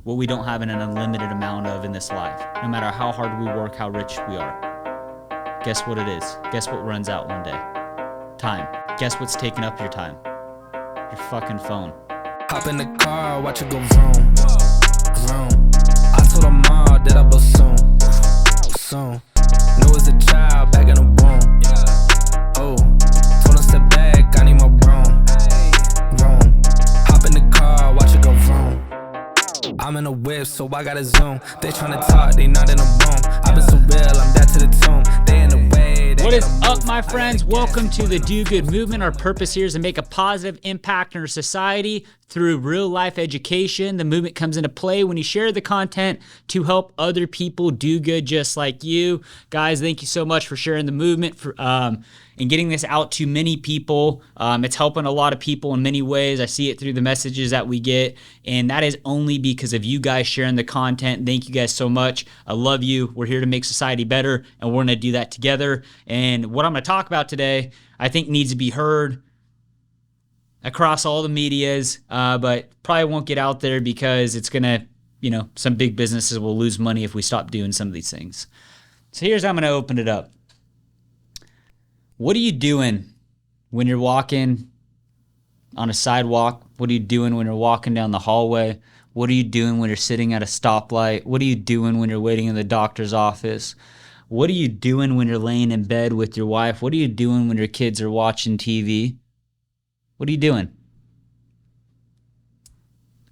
what we don't have in an unlimited amount of in this life. No matter how hard we work, how rich we are. Guess what it is? Guess what runs out one day? Time. Guess what's taking up your time? Your fucking phone. Hop in the car, watch it go vroom, vroom. I told her mom that I will soon. Knew as a child, back in the womb. Oh, told her step back, I need my room. Hop in the car, watch it go vroom. I'm in a whip, so I gotta zoom. They tryna talk, they not in a room. I've been so real, I'm dead to the tomb. They in the way. What is up, my friends? Welcome to the Do Good Movement. Our purpose here is to make a positive impact in our society through real life education. The movement comes into play when you share the content to help other people do good just like you. Guys, thank you so much for sharing the movement and getting this out to many people. It's helping a lot of people in many ways. I see it through the messages that we get, and that is only because of you guys sharing the content. Thank you guys so much. I love you. We're here to make society better, and we're going to do that together. And what I'm going to talk about today, I think needs to be heard across all the medias, but probably won't get out there because it's going to, some big businesses will lose money if we stop doing some of these things. So here's how I'm going to open it up. What are you doing when you're walking on a sidewalk? What are you doing when you're walking down the hallway? What are you doing when you're sitting at a stoplight? What are you doing when you're waiting in the doctor's office? What are you doing when you're laying in bed with your wife? What are you doing when your kids are watching TV? What are you doing?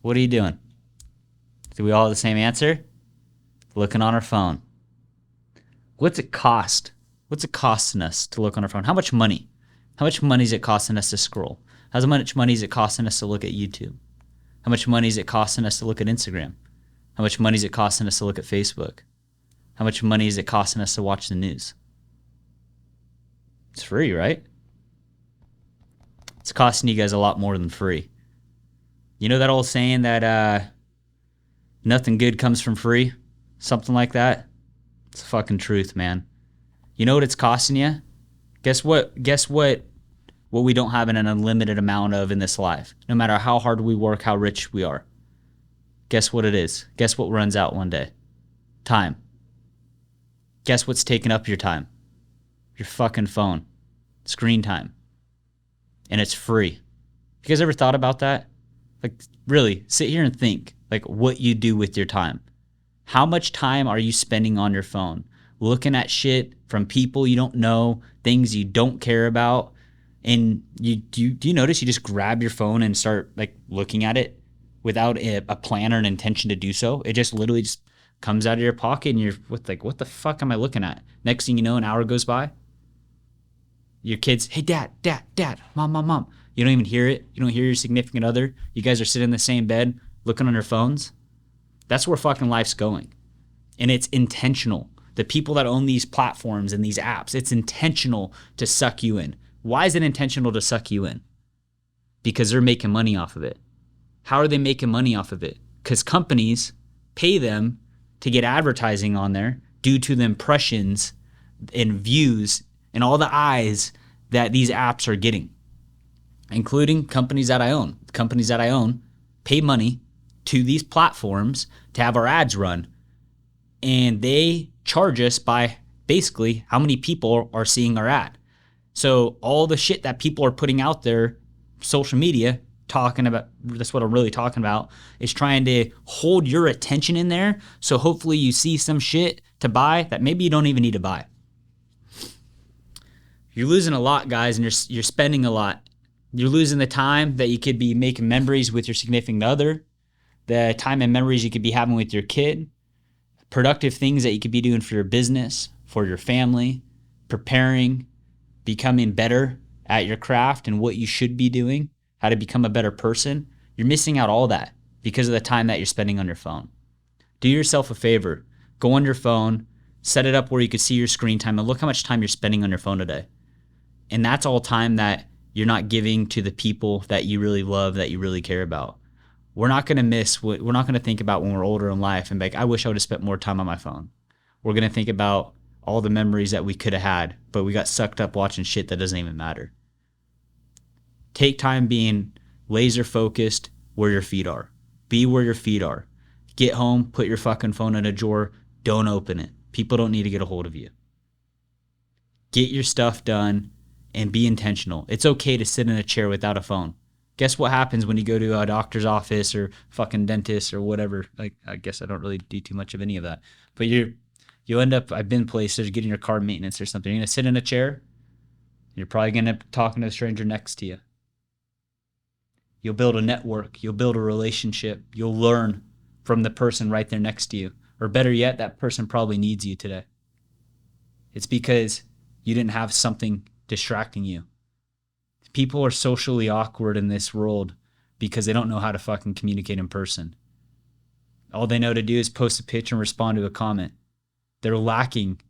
What are you doing? Do we all have the same answer? Looking on our phone. What's it cost? What's it costing us to look on our phone? How much money? How much money is it costing us to scroll? How much money is it costing us to look at YouTube? How much money is it costing us to look at Instagram? How much money is it costing us to look at Facebook? How much money is it costing us to watch the news? It's free, right? It's costing you guys a lot more than free. You know that old saying that nothing good comes from free? Something like that? It's the fucking truth, man. You know what it's costing you? Guess what we don't have in an unlimited amount of in this life. No matter how hard we work, how rich we are. Guess what it is? Guess what runs out one day? Time. Guess what's taking up your time? Your fucking phone. Screen time. And it's free. You guys ever thought about that? Like, really, sit here and think, like, what you do with your time. How much time are you spending on your phone? Looking at shit from people you don't know, things you don't care about, and do you notice you just grab your phone and start like looking at it without a plan or an intention to do so? It just literally just comes out of your pocket and you're like, what the fuck am I looking at? Next thing you know, an hour goes by. Your kids, hey, dad, mom. You don't even hear it. You don't hear your significant other. You guys are sitting in the same bed looking on your phones. That's where fucking life's going. And it's intentional. The people that own these platforms and these apps, it's intentional to suck you in. Why is it intentional to suck you in? Because they're making money off of it. How are they making money off of it? Because companies pay them to get advertising on there due to the impressions and views and all the eyes that these apps are getting, including companies that I own. Companies that I own pay money to these platforms to have our ads run, and they charge us by basically how many people are seeing our ad. So all the shit that people are putting out there, social media, talking about, that's what I'm really talking about, is trying to hold your attention in there. So hopefully you see some shit to buy that maybe you don't even need to buy. You're losing a lot, guys, and you're spending a lot. You're losing the time that you could be making memories with your significant other, the time and memories you could be having with your kid, productive things that you could be doing for your business, for your family, preparing, becoming better at your craft and what you should be doing, how to become a better person. You're missing out all that because of the time that you're spending on your phone. Do yourself a favor. Go on your phone, set it up where you can see your screen time, and look how much time you're spending on your phone today. And that's all time that you're not giving to the people that you really love, that you really care about. We're not going to miss what we're not going to think about when we're older in life and be like, I wish I would have spent more time on my phone. We're going to think about all the memories that we could have had, but we got sucked up watching shit that doesn't even matter. Take time being laser focused where your feet are. Be where your feet are. Get home, put your fucking phone in a drawer, don't open it. People don't need to get a hold of you. Get your stuff done and be intentional. It's okay to sit in a chair without a phone. Guess what happens when you go to a doctor's office or fucking dentist or whatever? Like, I guess I don't really do too much of any of that. But you end up, I've been places getting your car maintenance or something. You're going to sit in a chair. You're probably going to end up talking to a stranger next to you. You'll build a network. You'll build a relationship. You'll learn from the person right there next to you. Or better yet, that person probably needs you today. It's because you didn't have something distracting you. People are socially awkward in this world because they don't know how to fucking communicate in person. All they know to do is post a picture and respond to a comment. They're lacking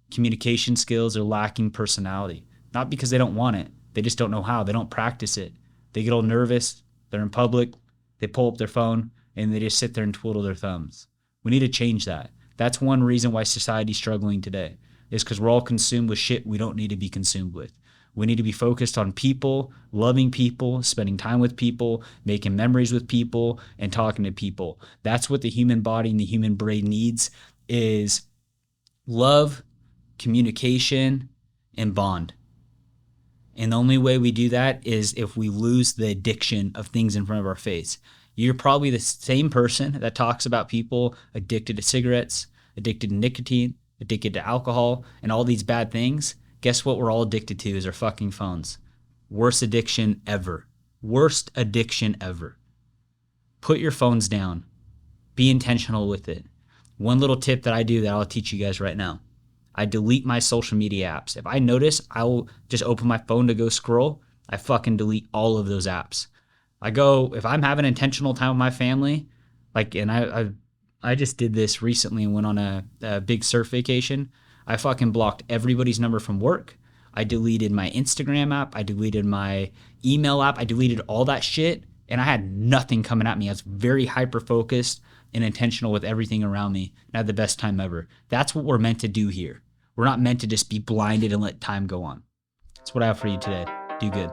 communication skills. They're lacking personality. Not because they don't want it. They just don't know how. They don't practice it. They get all nervous. They're in public. They pull up their phone and they just sit there and twiddle their thumbs. We need to change that. That's one reason why society's struggling today, is because we're all consumed with shit we don't need to be consumed with. We need to be focused on people, loving people, spending time with people, making memories with people, and talking to people. That's what the human body and the human brain needs, is love, communication, and bond. And the only way we do that is if we lose the addiction of things in front of our face. You're probably the same person that talks about people addicted to cigarettes, addicted to nicotine, addicted to alcohol, and all these bad things. Guess what we're all addicted to is our fucking phones. Worst addiction ever. Worst addiction ever. Put your phones down. Be intentional with it. One little tip that I do that I'll teach you guys right now. I delete my social media apps. If I notice I will just open my phone to go scroll, I fucking delete all of those apps. If I'm having intentional time with my family, I just did this recently and went on a big surf vacation. I fucking blocked everybody's number from work. I deleted my Instagram app. I deleted my email app. I deleted all that shit, and I had nothing coming at me. I was very hyper-focused and intentional with everything around me, and I had the best time ever. That's what we're meant to do here. We're not meant to just be blinded and let time go on. That's what I have for you today. Do good.